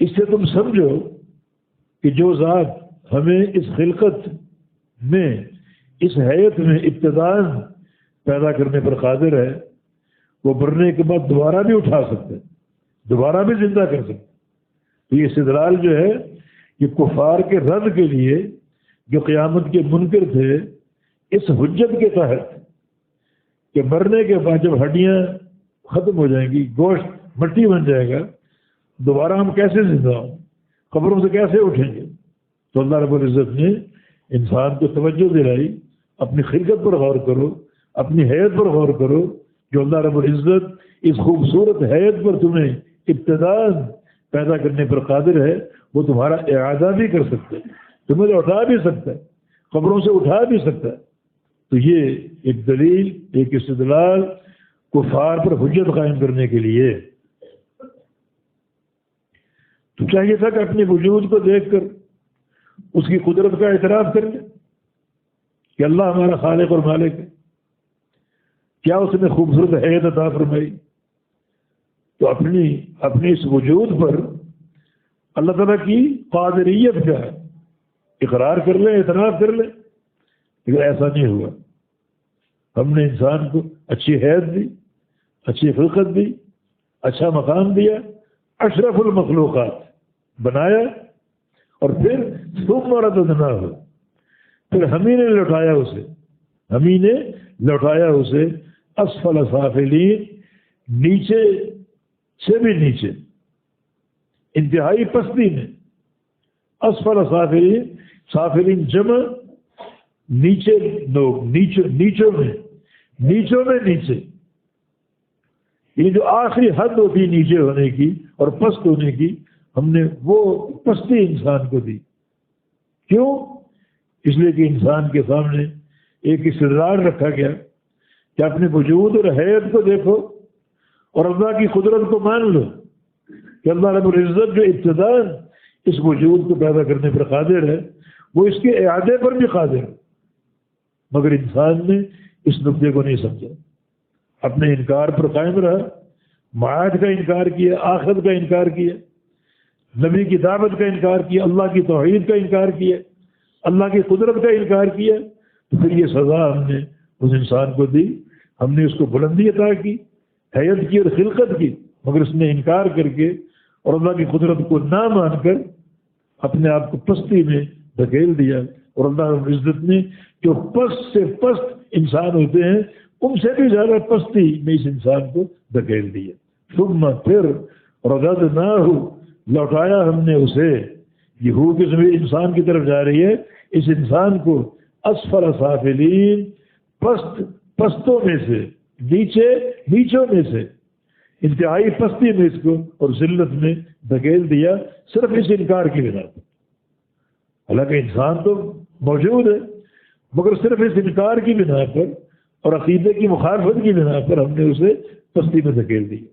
اس سے تم سمجھو کہ جو ذات ہمیں اس خلقت میں، اس حیت میں ابتداءً پیدا کرنے پر قادر ہے، وہ مرنے کے بعد دوبارہ بھی اٹھا سکتے، دوبارہ بھی زندہ کر سکتے۔ تو یہ استدلال جو ہے یہ کفار کے رد کے لیے جو قیامت کے منکر تھے، اس حجت کے تحت کہ مرنے کے بعد جب ہڈیاں ختم ہو جائیں گی، گوشت مٹی بن جائے گا، دوبارہ ہم کیسے زندہ ہوں، قبروں سے کیسے اٹھیں گے؟ تو اللہ رب العزت نے انسان کو توجہ دلائی، اپنی خلقت پر غور کرو، اپنی حیت پر غور کرو، جو اللہ رب العزت اس خوبصورت حیت پر تمہیں ابتداء پیدا کرنے پر قادر ہے، وہ تمہارا اعادہ بھی کر سکتا ہے، تمہیں اٹھا بھی سکتا ہے، قبروں سے اٹھا بھی سکتا ہے۔ تو یہ ایک دلیل، ایک استدلال کفار پر حجت قائم کرنے کے لیے۔ تو چاہیے تھا کہ اپنے وجود کو دیکھ کر اس کی قدرت کا اعتراف کر لیں کہ اللہ ہمارا خالق اور مالک ہے، کیا اس نے خوبصورت حیت عطا فرمائی۔ تو اپنی اس وجود پر اللہ تعالیٰ کی قادریت کا اقرار کر لیں، اعتراف کر لیں، لیکن ایسا نہیں ہوا۔ ہم نے انسان کو اچھی حیت دی، اچھی خلقت دی، اچھا مقام دیا، اشرف المخلوقات بنایا، اور پھر ثم رددناہ، پھر ہمیں نے لوٹایا اسے اسفل سافلین، نیچے سے بھی نیچے، انتہائی پستی میں۔ اسفل سافلین جمع نیچے لوگ، نیچوں میں نیچے، یہ جو آخری حد ہوتی نیچے ہونے کی اور پست ہونے کی، ہم نے وہ پستی انسان کو دی۔ کیوں؟ اس لیے کہ انسان کے سامنے ایک استدلال رکھا گیا کہ اپنے وجود اور حیت کو دیکھو اور اللہ کی قدرت کو مان لو کہ اللہ رب العزت جو ابتداء اس وجود کو پیدا کرنے پر قادر ہے، وہ اس کے اعادے پر بھی قادر ہے۔ مگر انسان نے اس نقطے کو نہیں سمجھا، اپنے انکار پر قائم رہا، معاد کا انکار کیا، آخرت کا انکار کیا، نبی کی دعوت کا انکار کیا، اللہ کی توحید کا انکار کیا، اللہ کی قدرت کا انکار کیا۔ تو پھر یہ سزا ہم نے اس انسان کو دی، ہم نے اس کو بلندی عطا کی، حیت کی اور خلقت کی، مگر اس نے انکار کر کے اور اللہ کی قدرت کو نہ مان کر اپنے آپ کو پستی میں دھکیل دیا۔ اور اللہ رب العزت نے جو پست سے پست انسان ہوتے ہیں ان سے بھی زیادہ پستی میں اس انسان کو دھکیل دیا۔ ثم پھر رددناہ، لوٹایا ہم نے اسے، یہ ہو کس میں انسان کی طرف جا رہی ہے، اس انسان کو اسفل سافلین، پستوں میں سے، نیچوں میں سے، انتہائی پستی میں اس کو اور ذلت میں دھکیل دیا، صرف اس انکار کی بنا پر۔ حالانکہ انسان تو موجود ہے، مگر صرف اس انکار کی بنا پر اور عقیدے کی مخالفت کی بنا پر ہم نے اسے پستی میں دھکیل دیا۔